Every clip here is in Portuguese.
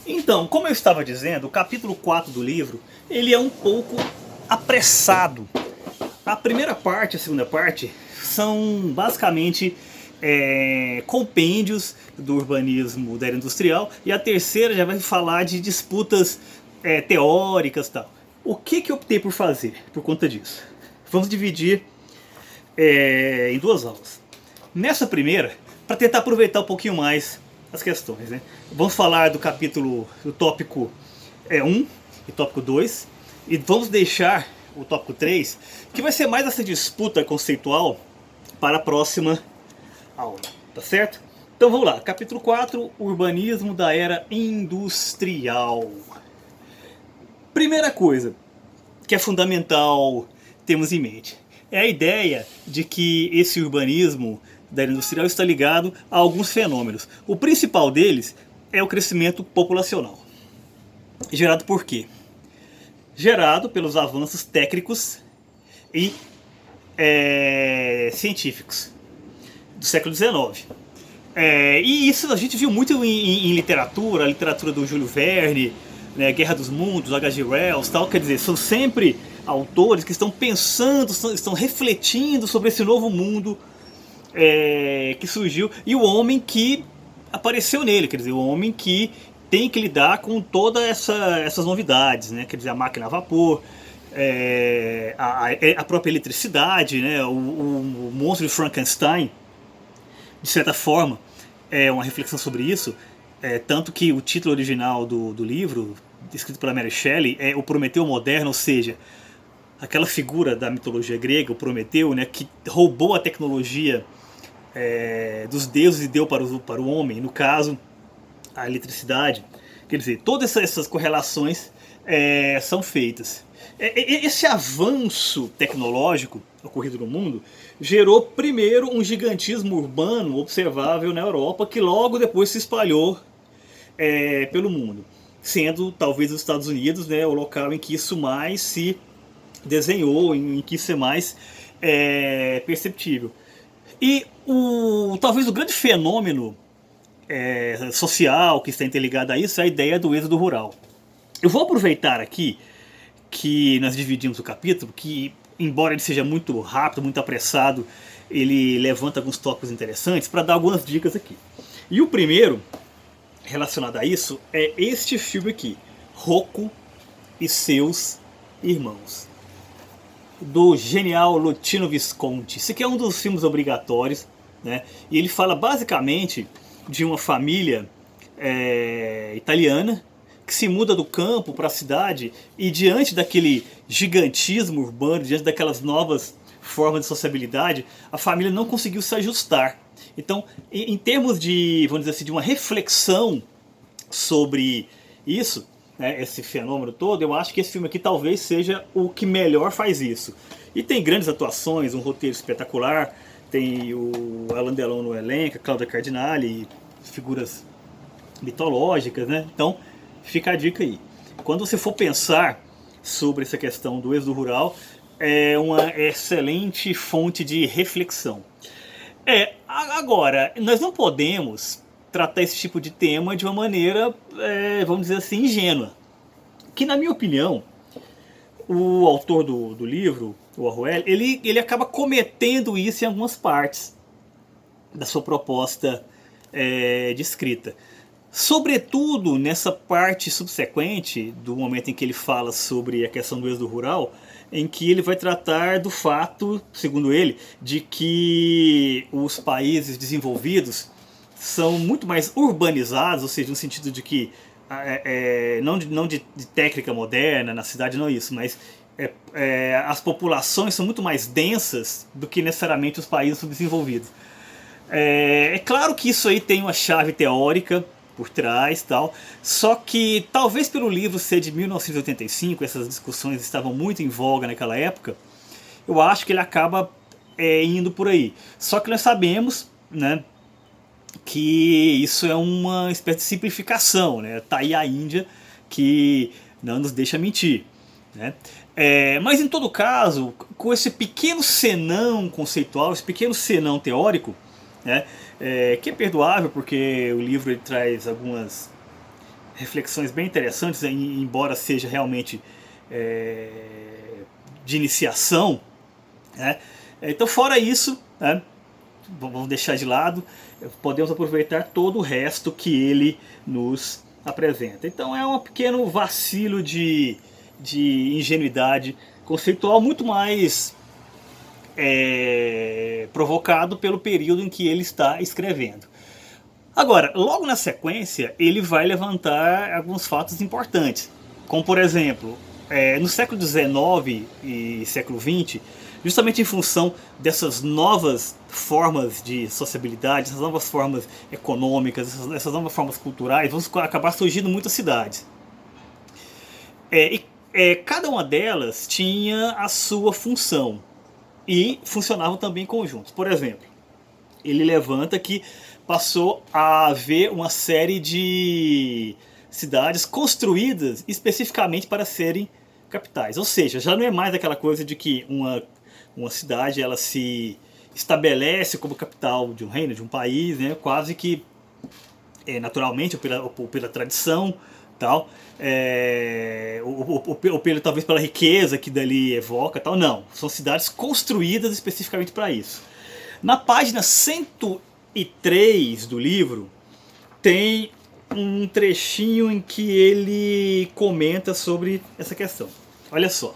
Então, como eu estava dizendo, o capítulo 4 do livro, ele é um pouco apressado. A primeira parte e a segunda parte são basicamente compêndios do urbanismo da era industrial, e a terceira já vai falar de disputas teóricas e tal. O que eu optei por fazer por conta disso? Vamos dividir em duas aulas. Nessa primeira, para tentar aproveitar um pouquinho mais as questões, né? Vamos falar do capítulo, do tópico 1 e tópico 2, e vamos deixar o tópico 3, que vai ser mais essa disputa conceitual, para a próxima aula, tá certo? Então vamos lá, capítulo 4, urbanismo da era industrial. Primeira coisa que é fundamental termos em mente é a ideia de que esse urbanismo da era industrial está ligado a alguns fenômenos. O principal deles é o crescimento populacional. Gerado por quê? Gerado pelos avanços técnicos e científicos do século XIX. E isso a gente viu muito em literatura, a literatura do Júlio Verne, né, Guerra dos Mundos, H.G. Wells, tal. Quer dizer, são sempre autores que estão pensando, estão refletindo sobre esse novo mundo que surgiu e o homem que apareceu nele, quer dizer, o homem que tem que lidar com todas essas novidades, né? Quer dizer, a máquina a vapor, a própria eletricidade, né? O monstro de Frankenstein, de certa forma, é uma reflexão sobre isso, tanto que o título original do livro, escrito pela Mary Shelley, é O Prometeu Moderno, ou seja, aquela figura da mitologia grega, o Prometeu, né, que roubou a tecnologia dos deuses e deu para o homem, no caso, a eletricidade. Quer dizer, todas essas correlações são feitas. Esse avanço tecnológico ocorrido no mundo gerou primeiro um gigantismo urbano observável na Europa, que logo depois se espalhou pelo mundo, sendo talvez os Estados Unidos, né, o local em que isso mais se desenhou, em que isso é mais perceptível. E talvez o grande fenômeno social que está interligado a isso é a ideia do êxodo rural. Eu vou aproveitar aqui que nós dividimos o capítulo, que embora ele seja muito rápido, muito apressado, ele levanta alguns tópicos interessantes para dar algumas dicas aqui. E o primeiro, relacionado a isso, é este filme aqui, Rocco e seus irmãos, do genial Luchino Visconti. Esse aqui é um dos filmes obrigatórios, né? E ele fala basicamente de uma família italiana que se muda do campo para a cidade, e diante daquele gigantismo urbano, diante daquelas novas formas de sociabilidade, a família não conseguiu se ajustar. Então, em termos de, vamos dizer assim, de uma reflexão sobre isso, né, esse fenômeno todo, eu acho que esse filme aqui talvez seja o que melhor faz isso. E tem grandes atuações, um roteiro espetacular, tem o Alain Delon no elenco, a Cláudia Cardinale, figuras mitológicas, né? Então, fica a dica aí. Quando você for pensar sobre essa questão do êxodo rural, é uma excelente fonte de reflexão. Agora, nós não podemos tratar esse tipo de tema de uma maneira, vamos dizer assim, ingênua. Que, na minha opinião, o autor do livro, o Orwell, ele acaba cometendo isso em algumas partes da sua proposta de escrita. Sobretudo nessa parte subsequente, do momento em que ele fala sobre a questão do êxodo rural, em que ele vai tratar do fato, segundo ele, de que os países desenvolvidos são muito mais urbanizados, ou seja, no sentido de que, não de técnica moderna, na cidade não é isso, mas as populações são muito mais densas do que necessariamente os países subdesenvolvidos. É claro que isso aí tem uma chave teórica por trás, tal. Só que talvez pelo livro ser de 1985, essas discussões estavam muito em voga naquela época, eu acho que ele acaba indo por aí. Só que nós sabemos, né, que isso é uma espécie de simplificação, né? Tá aí a Índia que não nos deixa mentir, né? Mas em todo caso, com esse pequeno senão conceitual, esse pequeno senão teórico, né, que é perdoável porque o livro ele traz algumas reflexões bem interessantes, embora seja realmente de iniciação, né? Então, fora isso, né, vamos deixar de lado, podemos aproveitar todo o resto que ele nos apresenta. Então é um pequeno vacilo de ingenuidade conceitual, muito mais provocado pelo período em que ele está escrevendo. Agora, logo na sequência, ele vai levantar alguns fatos importantes, como por exemplo, no século XIX e século XX, justamente em função dessas novas formas de sociabilidade, essas novas formas econômicas, essas novas formas culturais, vão acabar surgindo muitas cidades. Cada uma delas tinha a sua função e funcionavam também em conjuntos. Por exemplo, ele levanta que passou a haver uma série de cidades construídas especificamente para serem capitais. Ou seja, já não é mais aquela coisa de que uma cidade ela se estabelece como capital de um reino, de um país, né, quase que naturalmente, ou pela tradição, tal, ou talvez pela riqueza que dali evoca, tal. Não, são cidades construídas especificamente para isso. Na página 103 do livro tem um trechinho em que ele comenta sobre essa questão. Olha só.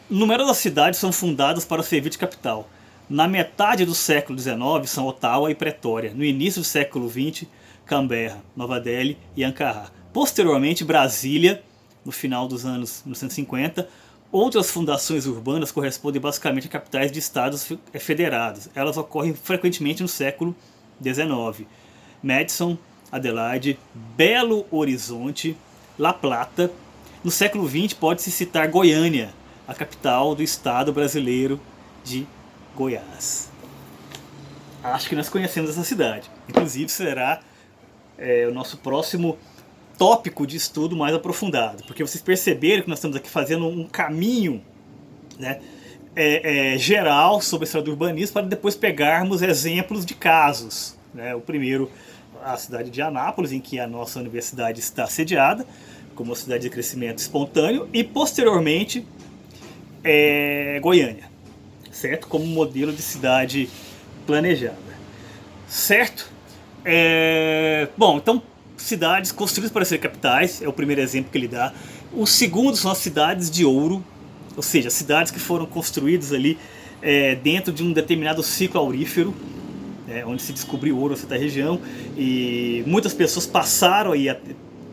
Numerosas cidades são fundadas para servir de capital. Na metade do século XIX são Ottawa e Pretória. No início do século XX, Canberra, Nova Delhi e Ankara. Posteriormente, Brasília, no final dos anos 1950. Outras fundações urbanas correspondem basicamente a capitais de estados federados. Elas ocorrem frequentemente no século XIX. Madison, Adelaide, Belo Horizonte, La Plata. No século XX pode-se citar Goiânia, a capital do estado brasileiro de Goiás. Acho que nós conhecemos essa cidade. Inclusive será o nosso próximo tópico de estudo mais aprofundado. Porque vocês perceberam que nós estamos aqui fazendo um caminho, né, geral sobre a história do urbanismo para depois pegarmos exemplos de casos. Né? O primeiro, a cidade de Anápolis, em que a nossa universidade está sediada, como uma cidade de crescimento espontâneo, e posteriormente Goiânia, certo? Como modelo de cidade planejada, certo? Bom, então cidades construídas para ser capitais é o primeiro exemplo que ele dá. O segundo são as cidades de ouro, ou seja, cidades que foram construídas ali dentro de um determinado ciclo aurífero, onde se descobriu ouro nessa região, e muitas pessoas passaram aí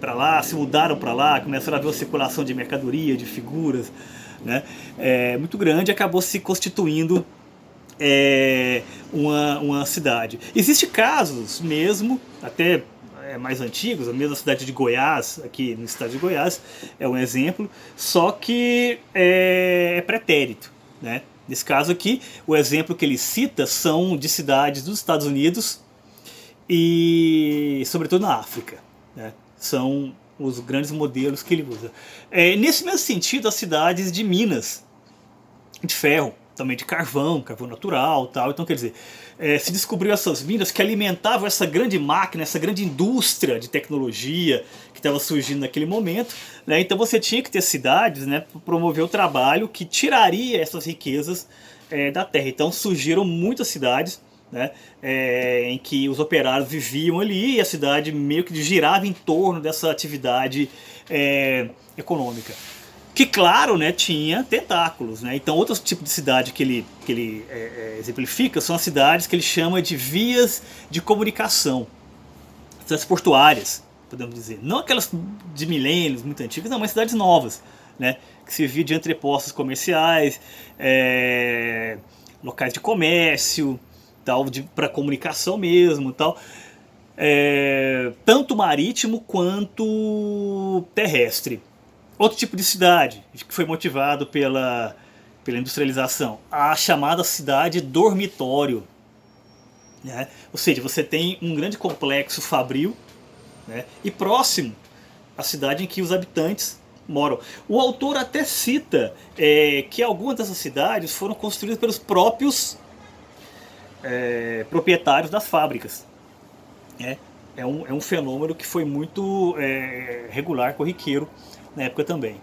para lá, se mudaram para lá, começaram a ver uma circulação de mercadoria, de figuras, né, muito grande, e acabou se constituindo uma cidade. Existem casos mesmo, até mais antigos, a mesma cidade de Goiás, aqui no estado de Goiás, é um exemplo, só que é pretérito, né? Nesse caso aqui, o exemplo que ele cita são de cidades dos Estados Unidos e sobretudo na África, né? São os grandes modelos que ele usa. Nesse mesmo sentido, as cidades de Minas, de ferro, também de carvão natural, tal. Então, quer dizer, se descobriu essas minas que alimentavam essa grande máquina, essa grande indústria de tecnologia que estava surgindo naquele momento, né? Então você tinha que ter cidades, né, para promover o trabalho que tiraria essas riquezas da terra. Então surgiram muitas cidades, né, em que os operários viviam ali e a cidade meio que girava em torno dessa atividade econômica. Que, claro, né, tinha tentáculos, né? Então, outro tipo de cidade que ele exemplifica são as cidades que ele chama de vias de comunicação, cidades portuárias, podemos dizer. Não aquelas de milênios muito antigas, não, mas cidades novas, né, que serviam de entrepostos comerciais, locais de comércio, para comunicação mesmo, tal. Tanto marítimo quanto terrestre. Outro tipo de cidade que foi motivado pela industrialização, a chamada cidade dormitório, né? Ou seja, você tem um grande complexo fabril, né, e próximo à cidade em que os habitantes moram. O autor até cita que algumas dessas cidades foram construídas pelos próprios proprietários das fábricas. né? É um fenômeno que foi muito regular, corriqueiro na época também.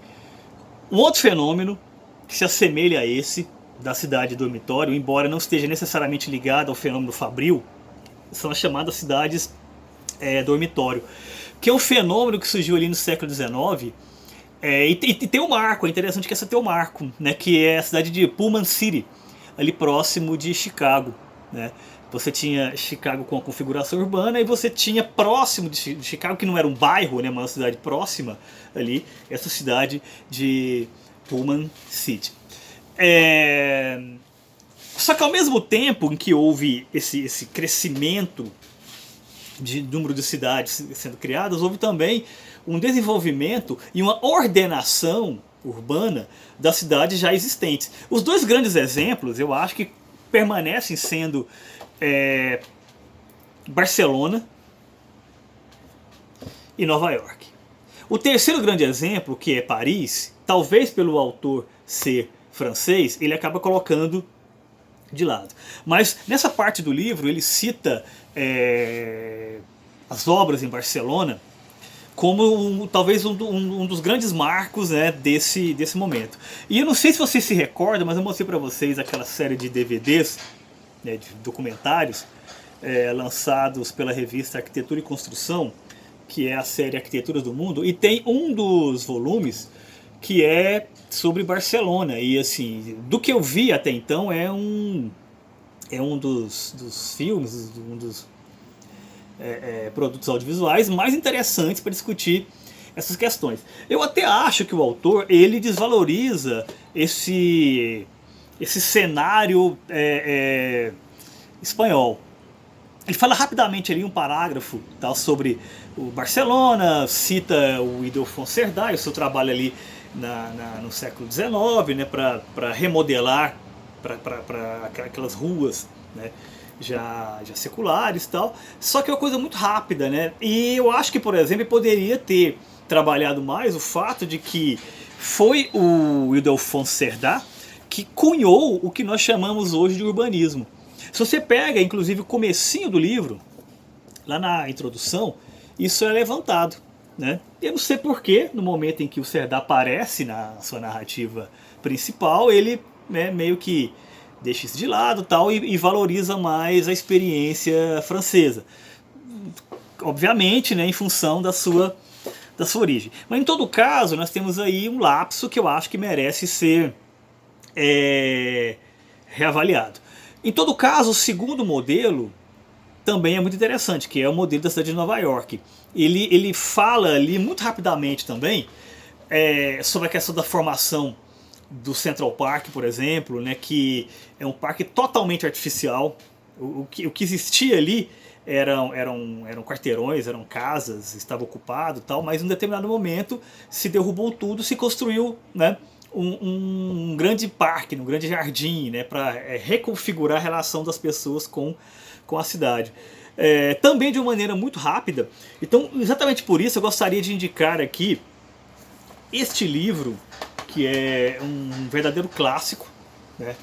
Um outro fenômeno que se assemelha a esse, da cidade dormitório, embora não esteja necessariamente ligado ao fenômeno fabril, são as chamadas cidades dormitório, que é um fenômeno que surgiu ali no século XIX. E tem um marco, é interessante que essa tem um marco, né, que é a cidade de Pullman City, ali próximo de Chicago, né? Você tinha Chicago com a configuração urbana e você tinha próximo de Chicago, que não era um bairro, né, uma cidade próxima ali, essa cidade de Pullman City. Só que ao mesmo tempo em que houve esse crescimento de número de cidades sendo criadas, houve também um desenvolvimento e uma ordenação urbana das cidades já existentes. Os dois grandes exemplos, eu acho que permanecem sendo Barcelona e Nova York. O terceiro grande exemplo, que é Paris, talvez pelo autor ser francês, ele acaba colocando de lado. Mas nessa parte do livro ele cita as obras em Barcelona como talvez um dos grandes marcos, né, desse momento. E eu não sei se vocês se recordam, mas eu mostrei para vocês aquela série de DVDs, né, de documentários, lançados pela revista Arquitetura e Construção, que é a série Arquiteturas do Mundo, e tem um dos volumes que é sobre Barcelona. E assim, do que eu vi até então, é um dos filmes, um dos produtos audiovisuais mais interessantes para discutir essas questões. Eu até acho que o autor ele desvaloriza esse cenário espanhol. Ele fala rapidamente ali um parágrafo, tá, sobre o Barcelona, cita o Ildefonso Cerdá e o seu trabalho ali no século XIX, né, para remodelar para aquelas ruas, né, já seculares e tal. Só que é uma coisa muito rápida, né? E eu acho que, por exemplo, ele poderia ter trabalhado mais o fato de que foi o Ildefonso Cerdá que cunhou o que nós chamamos hoje de urbanismo. Se você pega, inclusive, o comecinho do livro, lá na introdução, isso é levantado, né? Eu não sei porquê, no momento em que o Cerdá aparece na sua narrativa principal, ele, né, meio que deixa isso de lado tal, e valoriza mais a experiência francesa. Obviamente, né, em função da sua origem. Mas em todo caso, nós temos aí um lapso que eu acho que merece ser reavaliado. Em todo caso, o segundo modelo também é muito interessante, que é o modelo da cidade de Nova York. Ele fala ali muito rapidamente também sobre a questão da formação do Central Park, por exemplo, né, que é um parque totalmente artificial. O que existia ali eram quarteirões, eram casas, estava ocupado tal, mas em um determinado momento se derrubou tudo, se construiu, né, um grande parque, um grande jardim, né, para reconfigurar a relação das pessoas com a cidade. Também de uma maneira muito rápida. Então, exatamente por isso, eu gostaria de indicar aqui este livro, que é um verdadeiro clássico, né,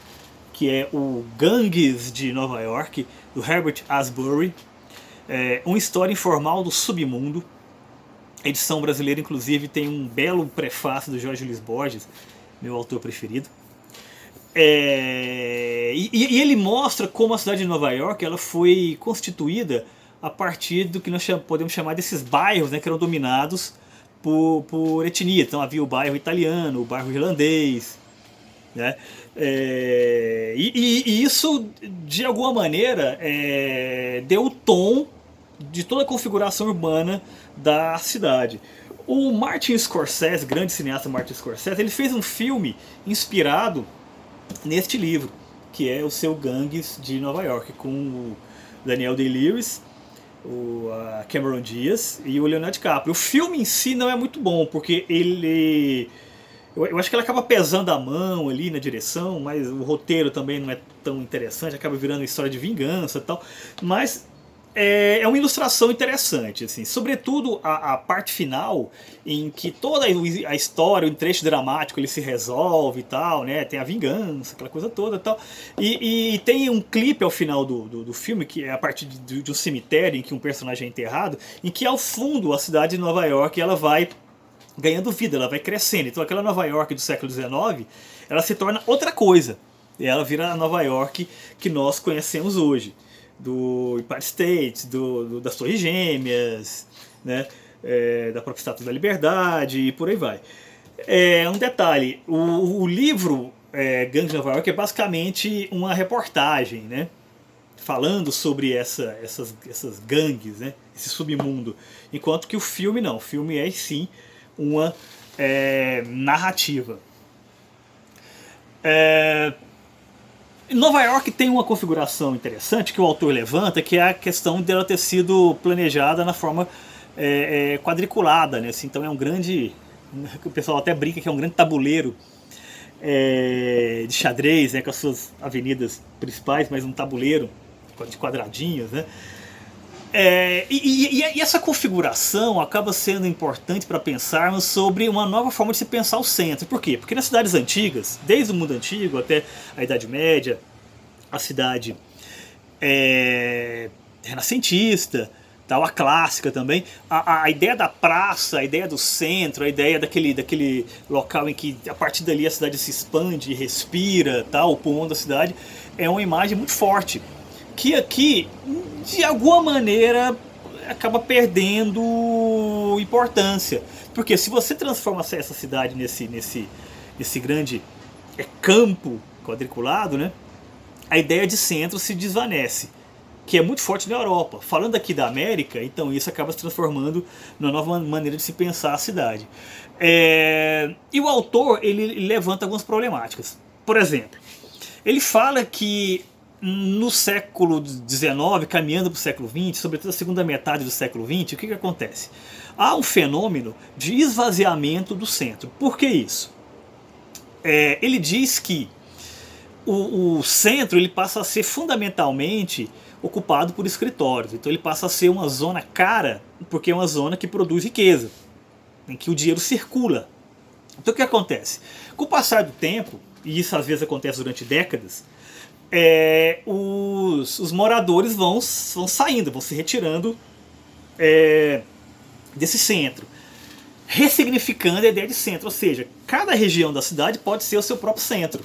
que é o Gangues de Nova York, do Herbert Asbury. Uma história informal do submundo. A edição brasileira, inclusive, tem um belo prefácio do Jorge Luiz Borges, meu autor preferido. E ele mostra como a cidade de Nova York ela foi constituída a partir do que nós podemos chamar desses bairros, né, que eram dominados por etnia. Então havia o bairro italiano, o bairro irlandês, né? E isso, de alguma maneira, deu o tom de toda a configuração urbana da cidade. O Martin Scorsese, grande cineasta Martin Scorsese, ele fez um filme inspirado neste livro, que é o seu Gangues de Nova York, com o Daniel Day-Lewis, o Cameron Diaz e o Leonardo DiCaprio. O filme em si não é muito bom, porque eu acho que ele acaba pesando a mão ali na direção, mas o roteiro também não é tão interessante, acaba virando uma história de vingança e tal. Mas é uma ilustração interessante, assim, sobretudo a parte final, em que toda a história, o trecho dramático, ele se resolve e tal, né? Tem a vingança, aquela coisa toda e tal. E tem um clipe ao final do filme, que é a partir de um cemitério em que um personagem é enterrado, em que ao fundo a cidade de Nova York ela vai ganhando vida, ela vai crescendo. Então aquela Nova York do século XIX, ela se torna outra coisa. E ela vira a Nova York que nós conhecemos hoje, do Empire State, das Torres Gêmeas, né? Da própria Estátua da Liberdade e por aí vai. Um detalhe, o livro Gangue de Nova York é basicamente uma reportagem, né? Falando sobre essas gangues, né? Esse submundo. Enquanto que o filme não, o filme é sim uma narrativa. Nova York tem uma configuração interessante que o autor levanta, que é a questão dela ter sido planejada na forma quadriculada, né? Assim, então é um grande, o pessoal até brinca que é um grande tabuleiro de xadrez, né? Com as suas avenidas principais, mas um tabuleiro de quadradinhos, né? E essa configuração acaba sendo importante para pensarmos sobre uma nova forma de se pensar o centro. Por quê? Porque nas cidades antigas, desde o mundo antigo até a Idade Média, a cidade renascentista, tal, a clássica também, a ideia da praça, a ideia do centro, a ideia daquele local em que a partir dali a cidade se expande, respira, tal, o pulmão da cidade, é uma imagem muito forte. Que aqui, de alguma maneira, acaba perdendo importância. Porque se você transforma essa cidade nesse grande campo quadriculado, né, a ideia de centro se desvanece, que é muito forte na Europa. Falando aqui da América, então isso acaba se transformando numa nova maneira de se pensar a cidade. E o autor ele levanta algumas problemáticas. Por exemplo, ele fala que no século XIX, caminhando para o século XX, sobretudo a segunda metade do século XX, o que acontece? Há um fenômeno de esvaziamento do centro. Por que isso? Ele diz que o centro ele passa a ser fundamentalmente ocupado por escritórios. Então ele passa a ser uma zona cara, porque é uma zona que produz riqueza, em que o dinheiro circula. Então o que acontece? Com o passar do tempo, e isso às vezes acontece durante décadas, os moradores vão saindo, vão se retirando desse centro, ressignificando a ideia de centro, ou seja, cada região da cidade pode ser o seu próprio centro.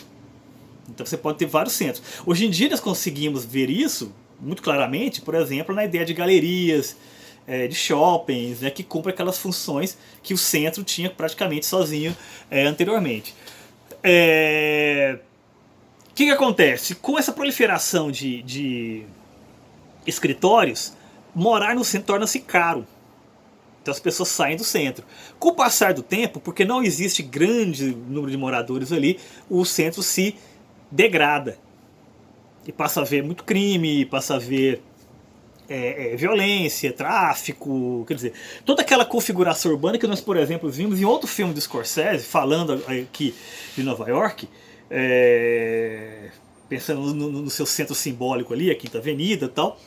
Então você pode ter vários centros. Hoje em dia nós conseguimos ver isso muito claramente, por exemplo, na ideia de galerias, de shoppings, né, que cumprem aquelas funções que o centro tinha praticamente sozinho anteriormente. O que acontece? Com essa proliferação de escritórios, morar no centro torna-se caro. Então as pessoas saem do centro. Com o passar do tempo, porque não existe grande número de moradores ali, o centro se degrada. E passa a haver muito crime, passa a haver violência, tráfico, quer dizer, toda aquela configuração urbana que nós, por exemplo, vimos em outro filme do Scorsese, falando aqui de Nova York, pensando no seu centro simbólico ali, a Quinta Avenida e tal,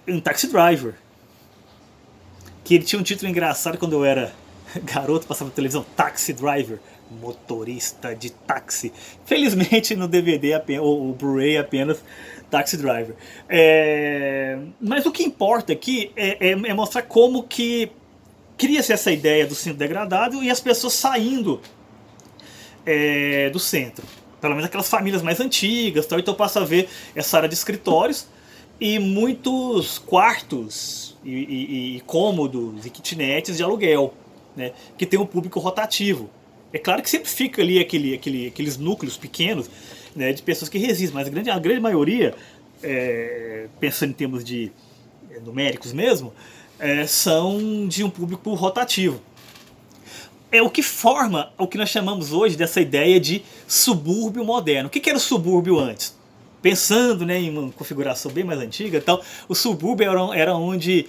um Taxi Driver, que ele tinha um título engraçado quando eu era garoto, passava na televisão, Taxi Driver, motorista de táxi. Felizmente no DVD ou Blu-ray apenas Taxi Driver. Mas o que importa aqui é mostrar como que cria-se essa ideia do centro degradado e as pessoas saindo do centro. Pelo menos aquelas famílias mais antigas, tal, então passa a ver essa área de escritórios e muitos quartos e cômodos e kitnets de aluguel, né, que tem um público rotativo. É claro que sempre fica ali aqueles núcleos pequenos, né, de pessoas que resistem, mas a grande maioria, pensando em termos de numéricos mesmo, são de um público rotativo. É o que forma o que nós chamamos hoje dessa ideia de subúrbio moderno. O que era o subúrbio antes? Pensando, né, em uma configuração bem mais antiga, tal, o subúrbio era onde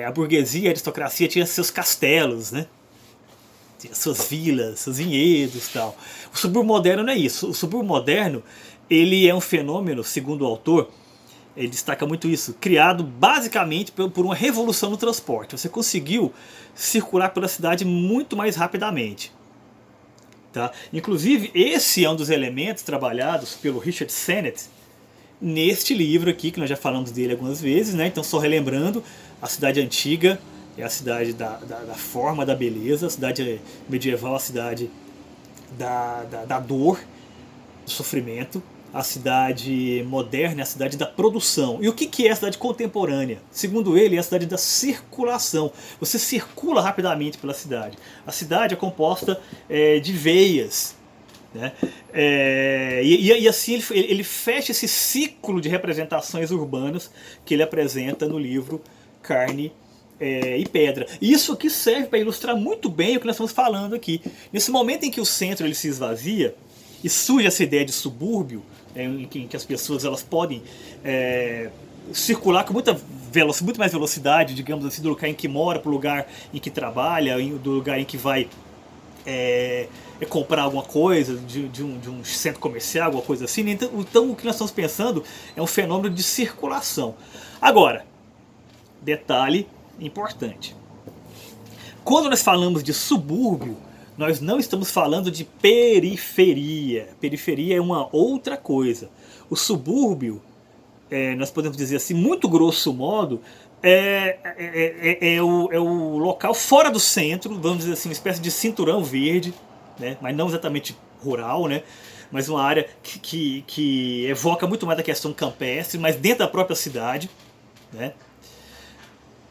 a burguesia, a aristocracia tinha seus castelos, né? Tinha suas vilas, seus vinhedos, tal. O subúrbio moderno não é isso. O subúrbio moderno ele é um fenômeno, segundo o autor, Ele destaca muito isso, criado basicamente por uma revolução no transporte. Você conseguiu circular pela cidade muito mais rapidamente. Tá? Inclusive, esse é um dos elementos trabalhados pelo Richard Sennett neste livro aqui, que nós já falamos dele algumas vezes, né? Então, só relembrando, a cidade antiga é a cidade da forma, da beleza, a cidade medieval, a cidade da dor, do sofrimento, a cidade moderna é a cidade da produção. E o que é a cidade contemporânea? Segundo ele, é a cidade da circulação. Você circula rapidamente pela cidade. A cidade é composta de veias, né? E assim ele fecha esse ciclo de representações urbanas que ele apresenta no livro Carne e Pedra. E isso aqui serve para ilustrar muito bem o que nós estamos falando aqui. Nesse momento em que o centro ele se esvazia e surge essa ideia de subúrbio, em que as pessoas elas podem circular com muito mais velocidade, digamos assim, do lugar em que mora para o lugar em que trabalha, do lugar em que vai comprar alguma coisa, de um centro comercial, alguma coisa assim. Então o que nós estamos pensando é um fenômeno de circulação. Agora, detalhe importante. Quando nós falamos de subúrbio, nós não estamos falando de periferia. Periferia é uma outra coisa. O subúrbio, nós podemos dizer assim, muito grosso modo, é o local fora do centro, vamos dizer assim, uma espécie de cinturão verde, né? Mas não exatamente rural, né? Mas uma área que evoca muito mais a questão campestre, mas dentro da própria cidade, né?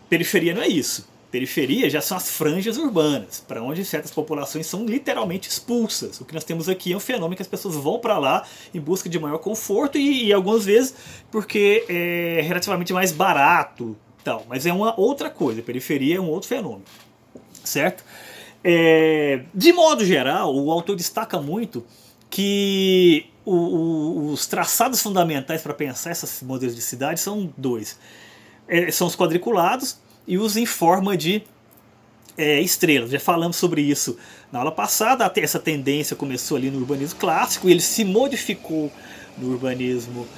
Periferia não é isso. Periferia já são as franjas urbanas, para onde certas populações são literalmente expulsas. O que nós temos aqui é um fenômeno que as pessoas vão para lá em busca de maior conforto e algumas vezes porque é relativamente mais barato, tal. Mas é uma outra coisa. Periferia é um outro fenômeno, certo? De modo geral, o autor destaca muito que os traçados fundamentais para pensar esses modelos de cidade são dois. São os quadriculados e os em forma de estrelas. Já falamos sobre isso na aula passada. Essa tendência começou ali no urbanismo clássico e ele se modificou no urbanismo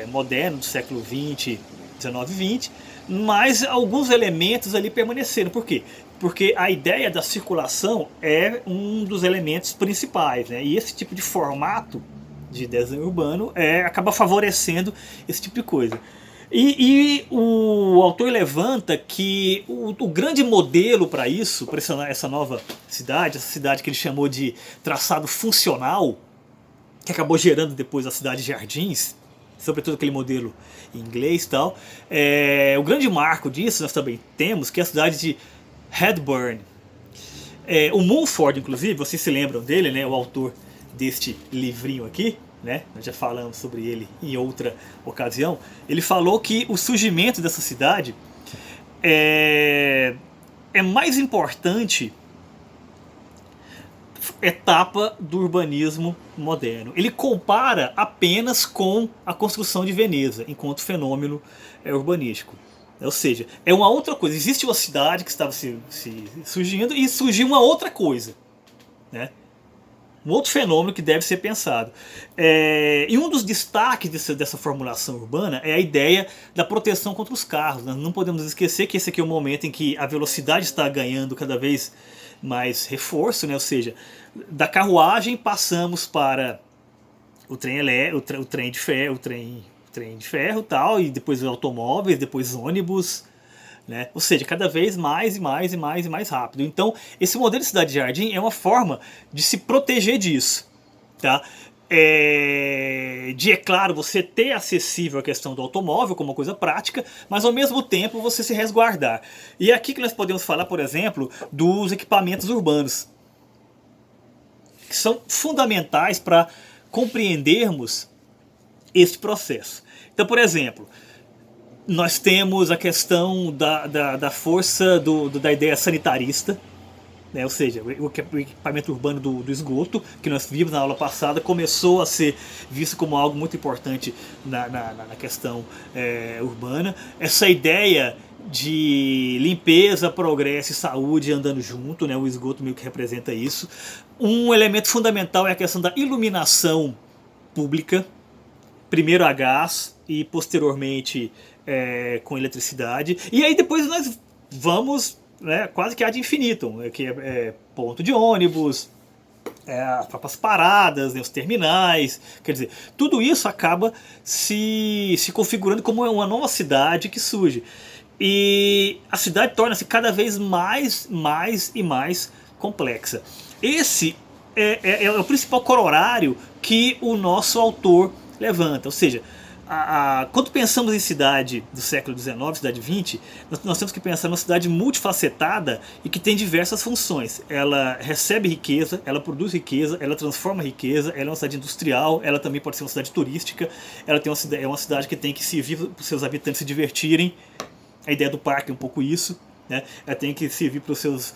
moderno do século XX, XIX e XX, mas alguns elementos ali permaneceram. Por quê? Porque a ideia da circulação é um dos elementos principais, né? E esse tipo de formato de desenho urbano acaba favorecendo esse tipo de coisa. E o autor levanta que o grande modelo para isso, para essa nova cidade, essa cidade que ele chamou de traçado funcional, que acabou gerando depois a cidade de Jardins, sobretudo aquele modelo em inglês e tal, o grande marco disso nós também temos, que é a cidade de Redburn. O Mumford, inclusive, vocês se lembram dele, né, o autor deste livrinho aqui, né? Nós já falamos sobre ele em outra ocasião. Ele falou que o surgimento dessa cidade é mais importante etapa do urbanismo moderno. Ele compara apenas com a construção de Veneza enquanto fenômeno urbanístico. Ou seja, é uma outra coisa. Existe uma cidade que estava se surgindo e surgiu uma outra coisa, né? Um outro fenômeno que deve ser pensado. E um dos destaques dessa formulação urbana é a ideia da proteção contra os carros. Nós não podemos esquecer que esse aqui é o momento em que a velocidade está ganhando cada vez mais reforço, né? Ou seja, da carruagem passamos para o trem de ferro, tal, e depois os automóveis, depois ônibus, né? Ou seja, cada vez mais e mais rápido. Então, esse modelo de cidade-jardim é uma forma de se proteger disso, tá? É claro, você ter acessível a questão do automóvel como uma coisa prática, mas ao mesmo tempo você se resguardar. E é aqui que nós podemos falar, por exemplo, dos equipamentos urbanos, que são fundamentais para compreendermos este processo. Então, por exemplo, nós temos a questão da força da ideia sanitarista, né? Ou seja, o equipamento urbano do esgoto, que nós vimos na aula passada, começou a ser visto como algo muito importante na questão urbana. Essa ideia de limpeza, progresso e saúde andando junto, né? O esgoto meio que representa isso. Um elemento fundamental é a questão da iluminação pública, primeiro a gás e posteriormente com eletricidade. E aí depois nós vamos, né, quase que ad infinitum, que é ponto de ônibus, as próprias paradas, né, os terminais, quer dizer, tudo isso acaba se configurando como uma nova cidade que surge. E a cidade torna-se cada vez mais e mais complexa. Esse é o principal corolário que o nosso autor levanta, ou seja, quando pensamos em cidade do século XIX, cidade XX, nós temos que pensar numa cidade multifacetada e que tem diversas funções. Ela recebe riqueza, ela produz riqueza, ela transforma riqueza, ela é uma cidade industrial, ela também pode ser uma cidade turística, ela é uma cidade que tem que servir para os seus habitantes se divertirem. A ideia do parque é um pouco isso, né? Ela tem que servir para os seus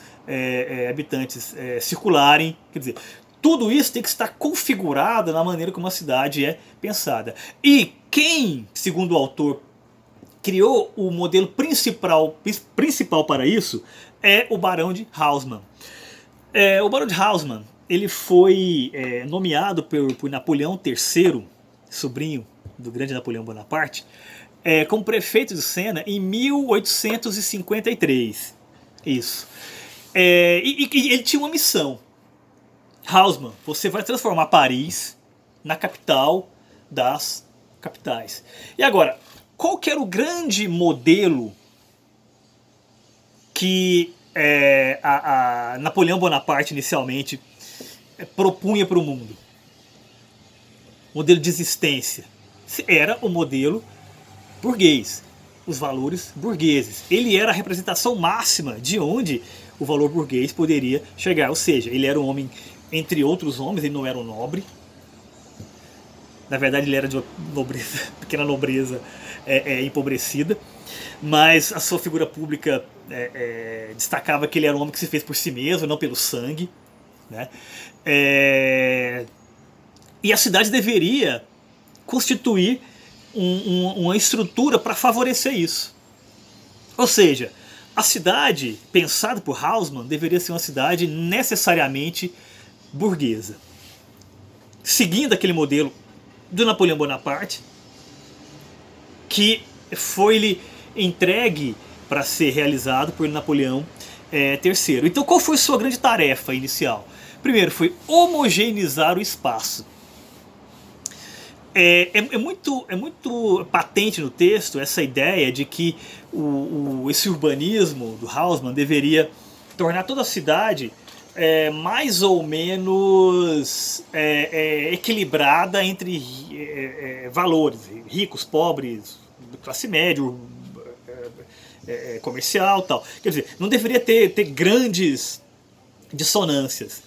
habitantes circularem, quer dizer, tudo isso tem que estar configurado na maneira como a cidade é pensada. E quem, segundo o autor, criou o modelo principal para isso é o Barão de Haussmann. O Barão de Haussmann, ele foi nomeado por Napoleão III, sobrinho do grande Napoleão Bonaparte, como prefeito de Siena em 1853. Isso. E ele tinha uma missão. Haussmann, você vai transformar Paris na capital das capitais. E agora, qual que era o grande modelo que a Napoleão Bonaparte inicialmente propunha para o mundo? Modelo de existência. Era o modelo burguês, os valores burgueses. Ele era a representação máxima de onde o valor burguês poderia chegar. Ou seja, ele era um homem, entre outros homens, ele não era um nobre. Na verdade, ele era de uma nobreza, pequena nobreza empobrecida. Mas a sua figura pública destacava que ele era um homem que se fez por si mesmo, não pelo sangue, né? E a cidade deveria constituir uma estrutura para favorecer isso. Ou seja, a cidade, pensada por Haussmann, deveria ser uma cidade necessariamente burguesa. Seguindo aquele modelo do Napoleão Bonaparte, que foi-lhe entregue para ser realizado por Napoleão III. Então qual foi sua grande tarefa inicial? Primeiro foi homogeneizar o espaço. É muito patente no texto essa ideia de que esse urbanismo do Haussmann deveria tornar toda a cidade mais ou menos equilibrada entre valores, ricos, pobres, classe média, comercial, tal. Quer dizer, não deveria ter grandes dissonâncias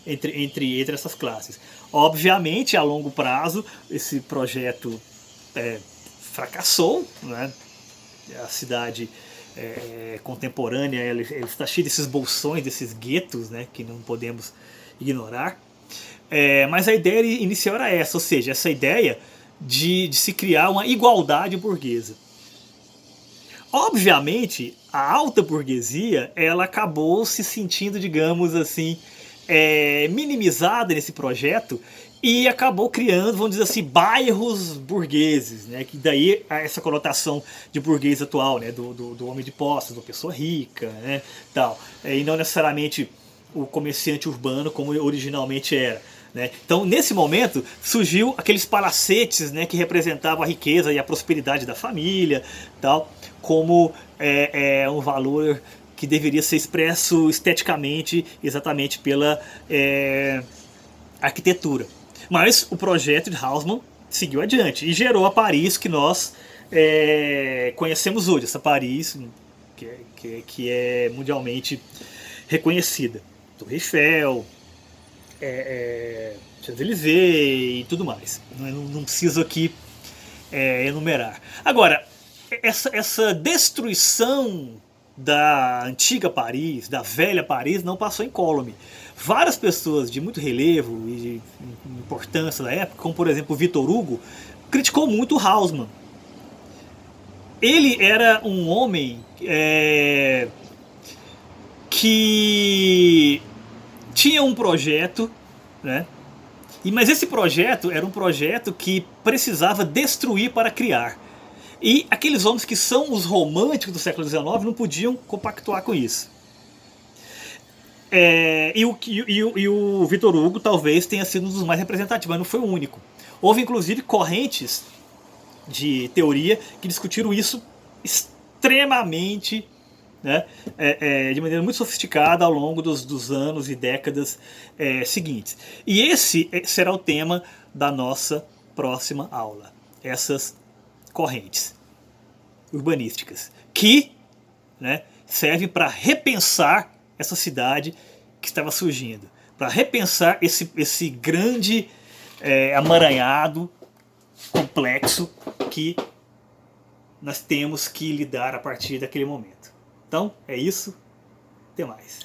entre essas classes. Obviamente, a longo prazo, esse projeto fracassou, né? A cidade contemporânea ela está cheia desses bolsões, desses guetos, né, que não podemos ignorar. Mas a ideia inicial era essa, ou seja, essa ideia de se criar uma igualdade burguesa. Obviamente, a alta burguesia ela acabou se sentindo, digamos assim, minimizada nesse projeto e acabou criando, vamos dizer assim, bairros burgueses, né? Que daí essa conotação de burguês atual, né? do homem de posses, da pessoa rica, né? Tal. E não necessariamente o comerciante urbano como originalmente era. Né? Então, nesse momento, surgiu aqueles palacetes, né, que representavam a riqueza e a prosperidade da família, tal, como um valor que deveria ser expresso esteticamente exatamente pela arquitetura. Mas o projeto de Haussmann seguiu adiante e gerou a Paris que nós conhecemos hoje, essa Paris que é mundialmente reconhecida. Torre Eiffel, Champs-Élysées e tudo mais. Não preciso aqui enumerar. Agora, essa destruição da antiga Paris, da velha Paris, não passou incólume. Várias pessoas de muito relevo e de importância da época, como por exemplo Victor Hugo, criticou muito Haussmann. Ele era um homem que tinha um projeto, né, Mas esse projeto era um projeto que precisava destruir para criar. E aqueles homens que são os românticos do século XIX não podiam compactuar com isso. E o Victor Hugo talvez tenha sido um dos mais representativos, mas não foi o único. Houve inclusive correntes de teoria que discutiram isso extremamente, né, de maneira muito sofisticada ao longo dos anos e décadas seguintes. E esse será o tema da nossa próxima aula. Essas correntes urbanísticas que, né, servem para repensar essa cidade que estava surgindo, para repensar esse grande amaranhado complexo que nós temos que lidar a partir daquele momento. Então, é isso. Até mais.